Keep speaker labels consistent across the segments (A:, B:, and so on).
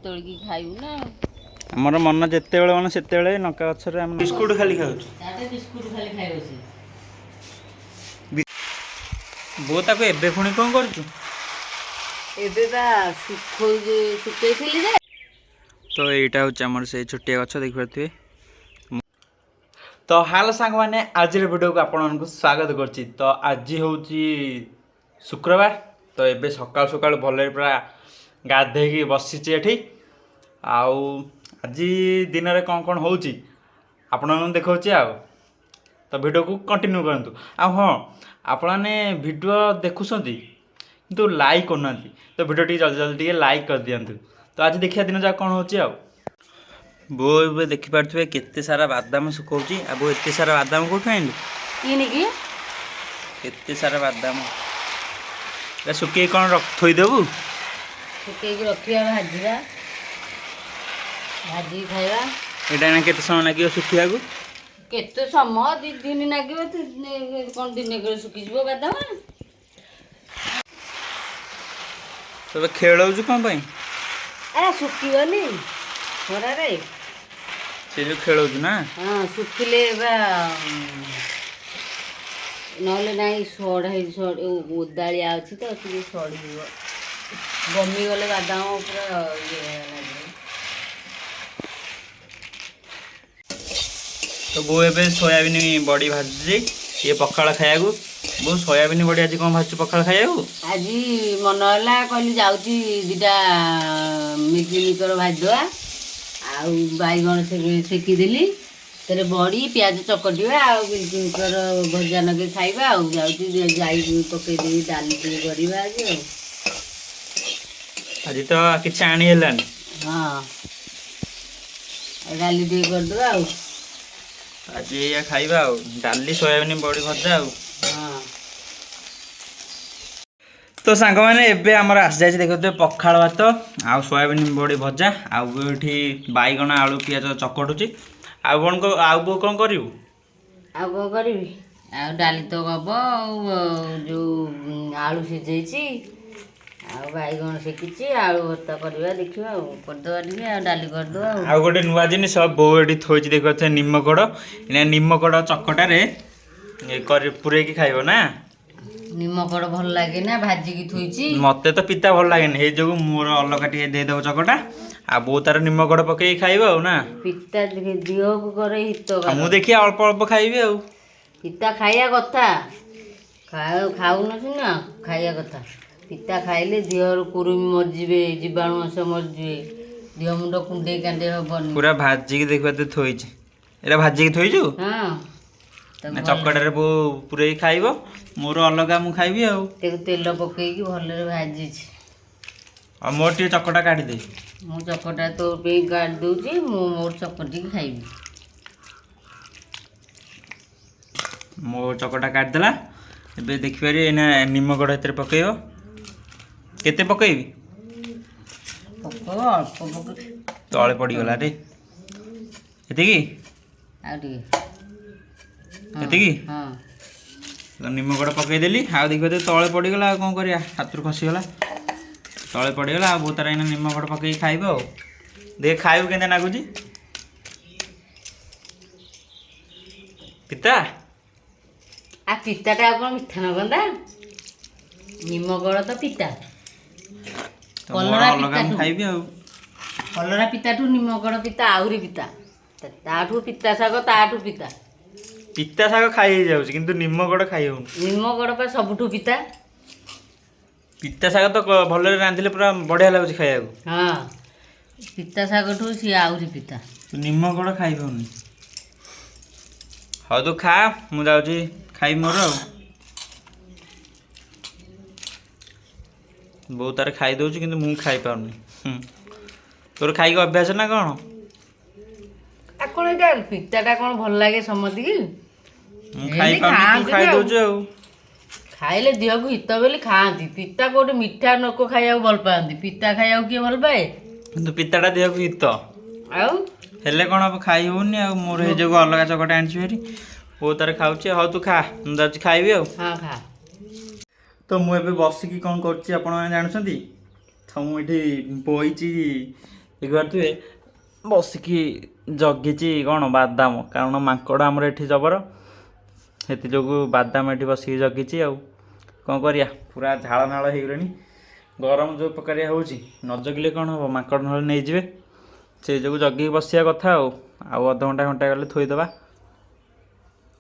A: तोड़की खाइबू ना
B: हमर मन जेते बेले मन सेते बेले नका गछरे हम बिस्कुट खाली खाउछु
A: ताते बिस्कुट खाली खाइबो से
B: बो ताको एबे पुणी कोन करछु
A: एबे बा सुखैथिली जे
B: तो एटा होछ हमर से छोटिया गछ देख परथि तो हाल सांग माने आज वीडियो को आपन को स्वागत करछि। तो आज होछि शुक्रवार तो एबे सकाळ सकाळ भले पूरा गाधे की बसिछि एठी आउ आज दिन रे कोन कोन होछि आपन देखौछि आ तो वीडियो को कंटिन्यू करंतु आ हां आपने वीडियो देखुछंती किंतु लाइक करनांती तो वीडियो टी जल्दी जल्दी लाइक कर दियंतु। तो आज देखिया दिन जा कोन होछि आ बो ए देखि पारथबे केते सारा बादाम सुकौछि आ बो एते सारा बादाम कोठु आइलु
A: किने की
B: केते सारा बादाम ए सुके कोन रख थोइ देबु
A: सुके की रखिया भाजीरा भाजी खाइबा
B: एटा ना केते समय लागियो सुखिया को
A: केते समय दी दिन लागिबो कोन दिन करे सुखि जबो बादाम
B: तबे खेलौजु कोन पई
A: आ सुखिबनी खरा रे
B: से जो खेलौजु ना
A: हां सुखिले बा नले नाही सड़ उदालिया अछि तो कि सड़ी जीवो गमी गले बादाम पूरा ये लागे
B: तो बो एबे सोयाबीन बड़ी भाजी ये पखाड़ खाया को बो सोयाबीन बड़ी आज कोन भाजु पखाड़ खाया को
A: आज मन होला कहली जाउची दिटा मिकर भाजवा आ बैगण सेकी देली तेरे बड़ी प्याज चकटिवा आ मिकर भजा नगे खाइबा आ जाउची जाई पके दे डाली टे करबा
B: आज तो किछ आनी हेलानी
A: हां डाली टे कर दो आ
B: आज या खाइबा आ डाली सोयाबीन बड़ी भजा आ
A: हां
B: तो सांग माने एबे हमर आस जाय देखते पखाड़ भात आ सोयाबीन बड़ी भजा आ एठी बैगण आलू पियाज चकटुची आ कोन करिवु
A: आ को करबी आ डाली तो गबो जो आलू सिझेछि आ बैगण सेकिछि आलू भर्ता करबा देखिबा आ करदवा दिबे आ डाली करदवा
B: आ गोटे नुआ जिनिस बो एठी थोइछि देखते निम्मकड़ इना निम्मकड़ चकटा रे कर पुरे की खाइबो ना
A: निम्मकड़ भल लागे ना भाजी की थुइछि
B: मते तो पिता भल लागेनी हे जो मोर अलगा टिके दे देबो चकटा आ बो तार निम्मकड़ पके खाइबो ना
A: पिता दिह को करे हित
B: मु देखि अल्प अल्प खाइबे आ
A: पिता खाइया कथा खाउ न सुना खाइया कथा पिता खाइले दिहर कुरुमी मर जिवे जीवाणु अंश मर जिवे दिह मुंड कुंडे कांडे हबनी
B: पूरा भाजी के देखबाते थोइछि एरा भाजी के थोइछु
A: हां
B: ना चकटा रे बो पुरे खाइबो मोर अलगा मु खाइबी आ
A: तेको तेल पके की भले रे भाजी छी
B: आ मोर टी चकटा काटी दे
A: मु चकटा तो पे काट दूची मु मोर चकटी खाइबी
B: मोर चकटा काट देला एबे देखिबारे एना निम्मकड़ हेतर पकेइबो केते पकेइबी
A: पको अल्प पके
B: तळे पड़ी गला रे एते की
A: आ टी
B: एते की
A: हां
B: तो निम्मकड़ पकई देली आ देखिबारे तळे पड़ी गला आ कोन करिया हाथ रो खसी गला तळे पड़ी गला आ बहुत तारा एना निम्मकड़ पकई खाइबो देख खाइबो केने नागुजी पिता
A: आ पिताटा कोन मिठा न गंदा निम्मकड़ तो पिता
B: तो मोर अलगा मु खाइबी आ
A: कलरा पिताठू निम्मकड़ पिता आउरी पिता ताठू पिता साग ताठू पिता
B: पिता साग खाई जाउछ किंतु निम्मकड़ खाई होउन
A: निम्मकड़ पा सबठू पिता
B: पिता साग तो भले रांधिले पूरा बढ़िया लागुछ खाइया को
A: हां पिता सागठू सी आउरी पिता
B: तू निम्मकड़ खाई होउनी हो तो खा मु जाउछी खाई मोर बहुत तार खाई दउछ किंतु मु खाई पाउनी तोर खाई को अभ्यास ना कोन
A: आ कोन एटा पिताटा कोन भल लागे समति की
B: मु खाई पाउनी तू खाई दउछ
A: खाइले देह को हित बोली खाआंती पिता कोटे मिठा नको खाइया भल पाआंती पिता खाइया किए भल पाए
B: किंतु पिताटा देह को हित
A: आउ
B: हेले कोन अब खाई होउनी आ मोर हे जगह अलगा चकटा आनछि फेरी ओ तार खाउछि हो तू खा मु जाउछि खाइबी आ
A: हां खा
B: तो मु एबे बसिकी कोन करछि आपण माने जानछंती तो मु एठी बोइछि ଦେଖିପାରୁଥିବେ ବସିକି ଜଗିଛି କ'ଣ ବାଦାମ, କାରଣ ମାଙ୍କଡ଼ ଆମର ଏଠି ଜବର, ସେଥିଯୋଗୁଁ ବାଦାମ ଏଠି ବସିକି ଜଗିଛି। ଆଉ କ'ଣ କରିବା, ପୁରା ଝାଳ ନାଳ ହେଇଗଲେଣି। ଗରମ ଯେଉଁ ପ୍ରକାରିଆ ହେଉଛି, ନ ଜଗିଲେ କ'ଣ ହେବ, ମାଙ୍କଡ଼ ନହେଲେ ନେଇଯିବେ। ସେଇ ଯୋଗୁଁ ଜଗିକି ବସିବା କଥା। ଆଉ ଅଧଘଣ୍ଟା ଘଣ୍ଟା ଗଲେ ଥୋଇଦେବା।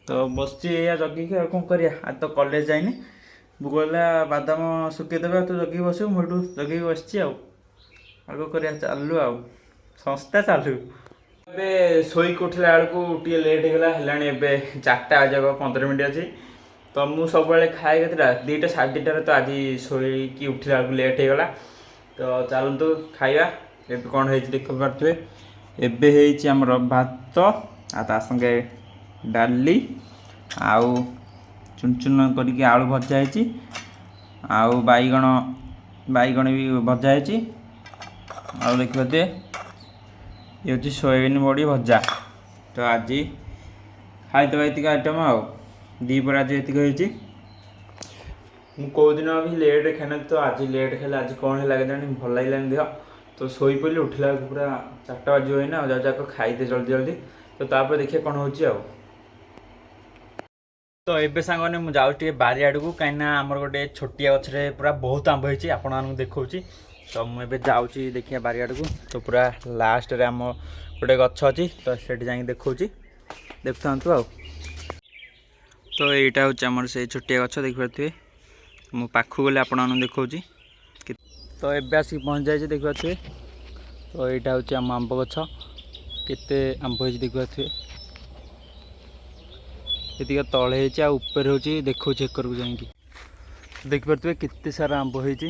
B: ତ ବସିଛି ଏଇଆ ଜଗିକି, ଆଉ କ'ଣ କରିବା। ଆଜି ତ କଲେଜ ଯାଇନି, ବୋଉ କହିଲା ବାଦାମ ଶୁଖେଇଦେବା, ତୁ ଜଗିକି ବସିବୁ। ମୁଁ ଏଠୁ ଜଗିକି ବସିଛି। ଆଉ କ'ଣ କରିବା, ଚାଲୁ ଆଉ ସଂସ୍ଥା ଚାଲୁ। ଏବେ ଶୋଇକି ଉଠିଲା ବେଳକୁ ଟିକେ ଲେଟ୍ ହେଇଗଲା, ହେଲାଣି ଏବେ 4ଟା ବାଜିବାକୁ 15 ମିନିଟ୍ ଅଛି। ତ ମୁଁ ସବୁବେଳେ ଖାଏ କେତେଟା, 2ଟା 2:30ଟାରେ। ତ ଆଜି ଶୋଇକି ଉଠିଲା ବେଳକୁ ଲେଟ୍ ହେଇଗଲା। ତ ଚାଲନ୍ତୁ ଖାଇବା। ଏବେ କ'ଣ ହେଇଛି ଦେଖିପାରୁଥିବେ, ଏବେ ହେଇଛି ଆମର ଭାତ, ଆଉ ତା ସାଙ୍ଗେ ଡାଲି, ଆଉ ଚୁନ ଚୁନ କରିକି ଆଳୁ ଭଜା ହେଇଛି, ଆଉ ବାଇଗଣ ବି ଭଜା ହେଇଛି, ଆଉ ଦେଖିପାରୁଥିବେ ଇଏ ହେଉଛି ସୋୟାବିନ୍ ବଡ଼ି ଭଜା। ତ ଆଜି ଖାଇଦେବା ଏତିକି ଆଇଟମ୍। ଆଉ ଦ୍ୱିପହରେ ଆଜି ଏତିକି ହେଇଛି। ମୁଁ କେଉଁଦିନ ବି ଲେଟ୍ ଖାଇନଥିଲି, ତ ଆଜି ଲେଟ୍ ଖାଇଲେ। ଆଜି କ'ଣ ହେଲା କେଜାଣି, ଭଲ ଲାଗିଲାନି ଦେହ। ତ ଶୋଇପଡ଼ିଲି, ଉଠିଲା ବେଳକୁ ପୁରା 4ଟା ବାଜିବ ଏଇନା। ଆଉ ଯାକ ଖାଇଦେ ଜଲ୍ଦି ଜଲ୍ଦି। ତ ତାପରେ ଦେଖିବା କ'ଣ ହେଉଛି। ଆଉ ତ ଏବେ ସାଙ୍ଗମାନେ ମୁଁ ଯାଉଛି ଟିକେ ବାରିଆଡ଼କୁ, କାହିଁକିନା ଆମର ଗୋଟେ ଛୋଟିଆ ଗଛରେ ପୁରା ବହୁତ ଆମ୍ବ ହେଇଛି, ଆପଣମାନଙ୍କୁ ଦେଖାଉଛି। ତ ମୁଁ ଏବେ ଯାଉଛି ଦେଖିବା ବାରିଆଡ଼କୁ। ତ ପୁରା ଲାଷ୍ଟରେ ଆମ ଗୋଟେ ଗଛ ଅଛି, ତ ସେଠି ଯାଇକି ଦେଖାଉଛି, ଦେଖୁଥାନ୍ତୁ। ଆଉ ତ ଏଇଟା ହେଉଛି ଆମର ସେଇ ଛୋଟିଆ ଗଛ, ଦେଖିପାରୁଥିବେ। ମୁଁ ପାଖକୁ ଗଲେ ଆପଣମାନଙ୍କୁ ଦେଖାଉଛି। ତ ଏବେ ଆସିକି ପହଞ୍ଚି ଯାଇଛି, ଦେଖିପାରୁଥିବେ। ତ ଏଇଟା ହେଉଛି ଆମ ଆମ୍ବ ଗଛ, କେତେ ଆମ୍ବ ହେଇଛି ଦେଖିପାରୁଥିବେ। ଏତିକି ତଳେ ହେଇଛି, ଆଉ ଉପରେ ହେଉଛି, ଦେଖାଉଛି ଏକରକୁ ଯାଇକି ଦେଖିପାରୁଥିବେ କେତେ ସାରା ଆମ୍ବ ହେଇଛି।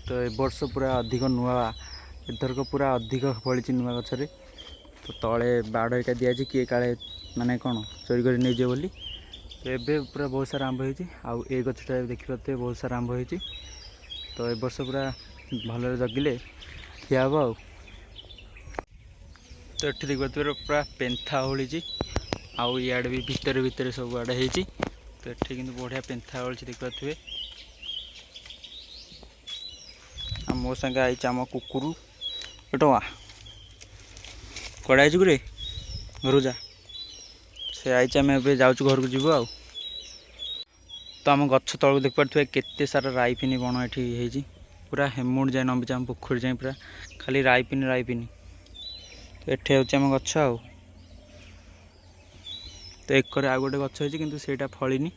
B: ତ ଏ ବର୍ଷ ପୁରା ଅଧିକ ନୂଆ, ଏଥରକ ପୁରା ଅଧିକ ଫଳିଛି ନୂଆ ଗଛରେ। ତ ତଳେ ବାଡ଼ ଏଇଟା ଦିଆଯାଇଛି, କିଏ କାଳେ ମାନେ କ'ଣ ଚୋରି କରି ନେଇଯିବ ବୋଲି। ତ ଏବେ ପୁରା ବହୁତ ସାରା ଆମ୍ବ ହେଇଛି। ଆଉ ଏଇ ଗଛଟା ଦେଖିପାରୁଥିବେ ବହୁତ ସାରା ଆମ୍ବ ହେଇଛି। ତ ଏ ବର୍ଷ ପୁରା ଭଲରେ ଜଗିଲେ ଖିଆ ହେବ। ଆଉ ତ ଏଠି ଦେଖିପାରୁଥିବେ ପୁରା ପେନ୍ଥା ଓହଳିଛି, ଆଉ ଇଆଡ଼େ ବି ଭିତରେ ସବୁଆଡ଼େ ହେଇଛି। ତ ଏଠି କିନ୍ତୁ ବଢ଼ିଆ ପେନ୍ଥା ଓହଳିଛି, ଦେଖିପାରୁଥିବେ। ଆଉ ମୋ ସାଙ୍ଗେ ଆଇଛି ଆମ କୁକୁରୁ ଟଙ୍କା, କୁଆଡ଼େ ଆଇଛୁ କିରେ, ଘରକୁ ଯା। ସେ ଆଇଛି, ଆମେ ଏବେ ଯାଉଛୁ ଘରକୁ ଯିବୁ। ଆଉ ତ ଆମ ଗଛ ତଳକୁ ଦେଖିପାରୁଥିବେ କେତେ ସାରା ରାଇଫିନି ବଣ ଏଠି ହେଇଛି, ପୁରା ହେମୁଣ୍ଡ ଯାଏ ନମ୍ବିଛି, ଆମ ପୋଖରୀ ଯାଏଁ ପୁରା ଖାଲି ରାଇଫିନି। ତ ଏଠି ହେଉଛି ଆମ ଗଛ। ଆଉ ତ ଏକରେ ଆଉ ଗୋଟେ ଗଛ ହେଇଛି, କିନ୍ତୁ ସେଇଟା ଫଳିନି।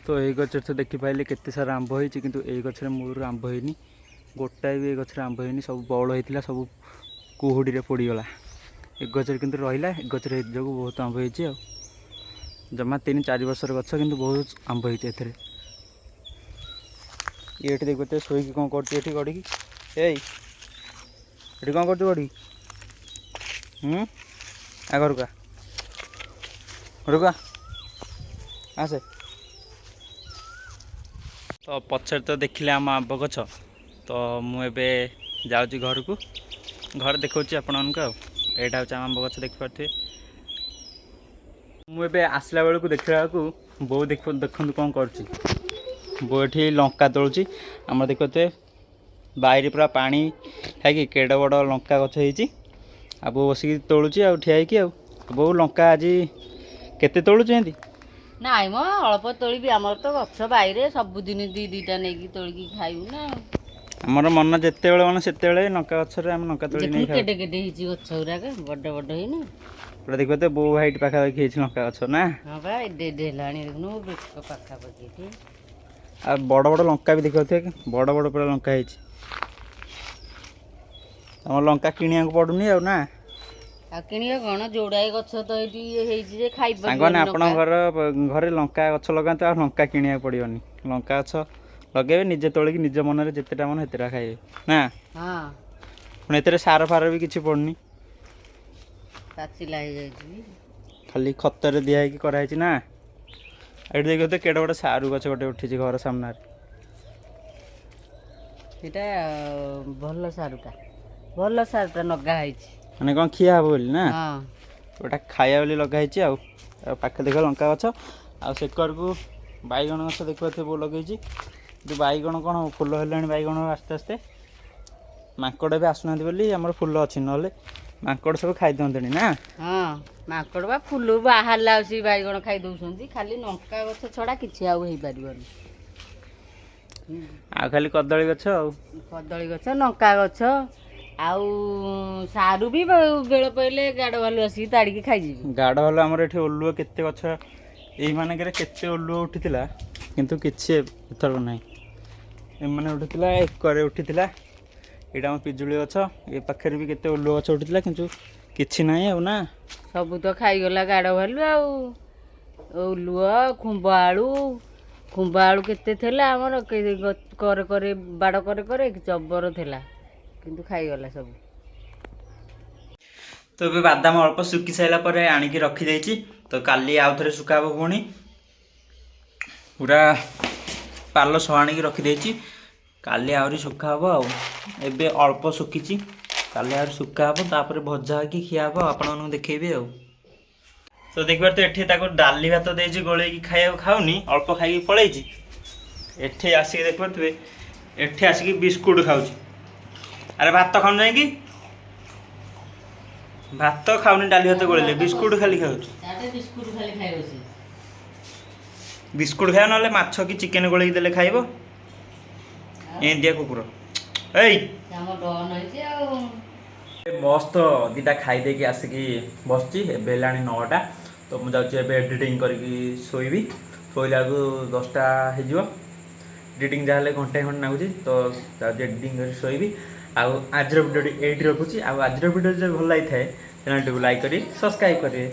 B: ତ ଏଇ ଗଛରେ ତ ଦେଖିପାରିଲେ କେତେ ସାରା ଆମ୍ବ ହେଇଛି, କିନ୍ତୁ ଏଇ ଗଛରେ ମୂଳରୁ ଆମ୍ବ ହେଇନି, ଗୋଟାଏ ବି ଏଇ ଗଛରେ ଆମ୍ବ ହେଇନି। ସବୁ ବଉଳ ହେଇଥିଲା, ସବୁ କୁହୁଡ଼ିରେ ପୋଡ଼ିଗଲା। ଏ ଗଛରେ କିନ୍ତୁ ରହିଲା, ଏ ଗଛରେ ଏଇ ଯୋଗୁଁ ବହୁତ ଆମ୍ବ ହେଇଛି। ଆଉ ଜମା 3-4 ବର୍ଷର ଗଛ, କିନ୍ତୁ ବହୁତ ଆମ୍ବ ହେଇଛି ଏଥିରେ। ଇଏ ଏଠି ଦେଖିପାରୁଥିବେ ଶୋଇକି କ'ଣ କରୁଛି ଏଠି ଗଡ଼ିକି। ଏଇ ଏଠି କ'ଣ କରୁଛୁ ଗଡ଼ିକି? ଘରକୁ ଆସେ। ତ ପଛରେ ତ ଦେଖିଲେ ଆମ ଆମ୍ବ ଗଛ। ତ ମୁଁ ଏବେ ଯାଉଛି ଘରକୁ, ଘରେ ଦେଖାଉଛି ଆପଣମାନଙ୍କୁ। ଆଉ ଏଇଟା ହେଉଛି ଆମ ଆମ୍ବ ଗଛ, ଦେଖିପାରୁଥିବେ। ମୁଁ ଏବେ ଆସିଲା ବେଳକୁ ଦେଖିଲା ବେଳକୁ ବୋଉ ଦେଖନ୍ତୁ କ'ଣ କରୁଛି। ବୋଉ ଏଠି ଲଙ୍କା ତୋଳୁଛି। ଆମର ଦେଖିପାରୁଥିବେ ବାଇରେ ପୁରା ପାଣି ଖାଇକି କେଡ଼େ ବଡ଼ ଲଙ୍କା ଗଛ ହେଇଛି। ଆଉ ବୋଉ ବସିକି ତୋଳୁଛି, ଆଉ ଠିଆ ହେଇକି। ଆଉ ବୋଉ ଲଙ୍କା ଆଜି କେତେ ତୋଳୁଛୁ ଏମିତି?
A: ନାଇଁ ମ ଅଳ୍ପ ତୋଳିବି, ଆମର ତ ଗଛ ବାଇରେ ସବୁଦିନ 2-2ଟା ନେଇକି ତୋଳିକି ଖାଇବୁ ନା।
B: ଆମର ମନ ଯେତେବେଳେ ମନ ସେତେବେଳେ ଲଙ୍କା ଗଛରେ ଆମେ ଲଙ୍କା ତୋଳିକି ନେଇ ଖାଉ।
A: କେଡେ କେଡେ ହେଇଛି ଗଛ ଗୁରାକ, ବଡ ହେଇନି
B: ପୁରା ଦେଖିପାରୁଥିବେ ବୋଉ ହାଇଟ୍ ପାଖାପାଖି ହେଇଛି ଲଙ୍କା ଗଛ ନା।
A: ହଁ ବା, ଏଡେ ହେଲାଣି, ଦେଖୁନୁ ବେକ ପାଖାପାଖି ଏଠି।
B: ଆଉ ବଡ଼ ବଡ଼ ଲଙ୍କା ବି ଦେଖିପାରୁଥିବେ, ବଡ଼ ପୁରା ଲଙ୍କା ହେଇଛି। ଆମର ଲଙ୍କା କିଣିବାକୁ ପଡ଼ୁନି ଆଉ ନା।
A: ଆଉ କିଣିବା କ'ଣ, ଯୋଡ଼ାଏ ଗଛ ତ ଏଇଠି ହେଇଛି ଯେ ଖାଇପାରିବନି।
B: ସାଙ୍ଗମାନେ ଆପଣଙ୍କ ଘରେ ଲଙ୍କା ଗଛ ଲଗାନ୍ତୁ, ଆଉ ଲଙ୍କା କିଣିବାକୁ ପଡ଼ିବନି। ଲଙ୍କା ଗଛ ଲଗେଇବେ, ନିଜେ ତୋଳିକି ନିଜ ମନରେ ଯେତେଟା ମନ ସେତେଟା ଖାଇବେ ନା।
A: ହଁ,
B: ପୁଣି ଏଥିରେ ସାର ଫାର ବି କିଛି ପଡ଼ୁନି,
A: ପାଚିଲା ହେଇଯାଇଛି,
B: ଖାଲି ଖତରେ ଦିଆ ହେଇକି କରାହେଇଛି ନା। ଏଠି ଦେଖିବେ କେଡ଼େ ବଡ଼ ସାରୁ ଗଛ ଗୋଟେ ଉଠିଛି ଘର ସାମ୍ନାରେ।
A: ସେଇଟା ଭଲ ସାରୁଟା ଲଗା ହେଇଛି,
B: ମାନେ କ'ଣ ଖିଆ ହେବ ବୋଲି ନା।
A: ହଁ,
B: ওটা ଖାଇବା ବୋଲି ଲଗା ହେଇଛି। ଆଉ ପାଖରେ ଦେଖିବ ଲଙ୍କା ଗଛ, ଆଉ ସେକରକୁ ବାଇଗଣ ଗଛ ଦେଖିପାରୁଥିବେ ବୋଉ ଲଗେଇଛି। କିନ୍ତୁ ବାଇଗଣ କ'ଣ ଫୁଲ ହେଲାଣି, ବାଇଗଣ ଆସ୍ତେ ଆସ୍ତେ ମାଙ୍କଡ଼ ଏବେ ଆସୁନାହାନ୍ତି ବୋଲି ଆମର ଫୁଲ ଅଛି, ନହେଲେ ମାଙ୍କଡ଼ ସବୁ ଖାଇ ଦିଅନ୍ତେଣି ନା।
A: ହଁ ମାଙ୍କଡ଼ ବା ଫୁଲ ବାହାରିଲା ଆଉ ସେ ବାଇଗଣ ଖାଇ ଦଉଛନ୍ତି, ଖାଲି ଲଙ୍କା ଗଛ ଛଡ଼ା କିଛି ଆଉ ହେଇପାରିବନି।
B: ଆଉ ଖାଲି କଦଳୀ ଗଛ ଆଉ
A: କଦଳୀ ଗଛ, ଲଙ୍କା ଗଛ, ଆଉ ସାରୁ ବି ବେଳ ପଇଲେ ଗାଡ଼ ଭାଲୁ ଆସିକି ତାଡ଼ିକି ଖାଇଯିବେ।
B: ଗାଡ଼ ଭାଲୁ ଆମର ଏଠି ଓଲୁଅ କେତେ ଗଛ, ଏଇମାନଙ୍କରେ କେତେ ଓଲୁଅ ଉଠିଥିଲା, କିନ୍ତୁ କିଛି ଏଥର ନାହିଁ। ଏମାନେ ଉଠିଥିଲା, ଏକରେ ଉଠିଥିଲା, ଏଇଟା ଆମ ପିଜୁଳି ଗଛ, ଏ ପାଖରେ ବି କେତେ ଓଲୁଅ ଗଛ ଉଠିଥିଲା, କିନ୍ତୁ କିଛି ନାହିଁ ଆଉ ନା।
A: ସବୁ ତ ଖାଇଗଲା ଗାଡ଼ ଭାଲୁ ଆଉ। ଓଲୁଅ, ଖୁମ୍ବ ଆଳୁ କେତେ ଥିଲା ଆମର, କରେ କରେ ବାଡ଼ କରେ କରେ ଜବର ଥିଲା, କିନ୍ତୁ ଖାଇଗଲା ସବୁ।
B: ତ ଏବେ ବାଦାମ ଅଳ୍ପ ଶୁଖି ସାରିଲା ପରେ ଆଣିକି ରଖିଦେଇଛି, ତ କାଲି ଆଉ ଥରେ ଶୁଖା ହେବ ପୁଣି। ପୁରା ପାଲ ସହ ଆଣିକି ରଖିଦେଇଛି, କାଲି ଆହୁରି ଶୁଖା ହେବ ଆଉ। ଏବେ ଅଳ୍ପ ଶୁଖିଛି, କାଲି ଆହୁରି ଶୁଖା ହେବ, ତାପରେ ଭଜା ହେଇକି ଖିଆ ହେବ, ଆପଣମାନଙ୍କୁ ଦେଖେଇବି ଆଉ। ତ ଦେଖିବାର ତ ଏଠି ତାକୁ ଡାଲି ଭାତ ଦେଇଛି ଗୋଳେଇକି ଖାଇବାକୁ, ଖାଉନି, ଅଳ୍ପ ଖାଇକି ପଳେଇଛି। ଏଠି ଆସିକି ଦେଖିପାରୁଥିବେ, ଏଠି ଆସିକି ବିସ୍କୁଟ ଖାଉଛି। ଆରେ ଭାତ ଖାଉନି ଯାଇକି, ଭାତ ଖାଉନି, ଡାଲି ଭାତ ଗୋଳେଇଲେ ବିସ୍କୁଟ ଖାଲି ଖାଉଛି।
A: ବିସ୍କୁଟ ଖାଲି ଖାଇବ ସେ।
B: ବିସ୍କୁଟ ଖାଇବ, ନହେଲେ ମାଛ କି ଚିକେନ ଗୋଳେଇକି ଦେଲେ ଖାଇବ। ଏମିତିଆ କୁକୁର। ଏଇ ମସ୍ତ ଦୁଇଟା ଖାଇଦେଇକି ଆସିକି ବସିଛି। ଏବେ ହେଲାଣି 9ଟା, ତ ମୁଁ ଯାଉଛି ଏବେ ଏଡ଼ିଟିଂ କରିକି ଶୋଇବି। ଶୋଇଲା ବେଳକୁ 10ଟା ହେଇଯିବ। ଏଡ଼ିଟିଂ ଯାହେଲେ ଘଣ୍ଟେ ଖଣ୍ଡେ ଲାଗୁଛି, ତ ଯାଉଛି ଏଡ଼ିଟିଂ କରି ଶୋଇବି। ଆଉ ଆଜିର ଭିଡ଼ିଓଟି ଏଇଠି ରଖୁଛି। ଆଉ ଆଜିର ଭିଡ଼ିଓ ଯଦି ଭଲ ଲାଗିଥାଏ ଚ୍ୟାନେଲଟିକୁ ଲାଇକ୍ କରି ସବସ୍କ୍ରାଇବ୍ କରିବେ।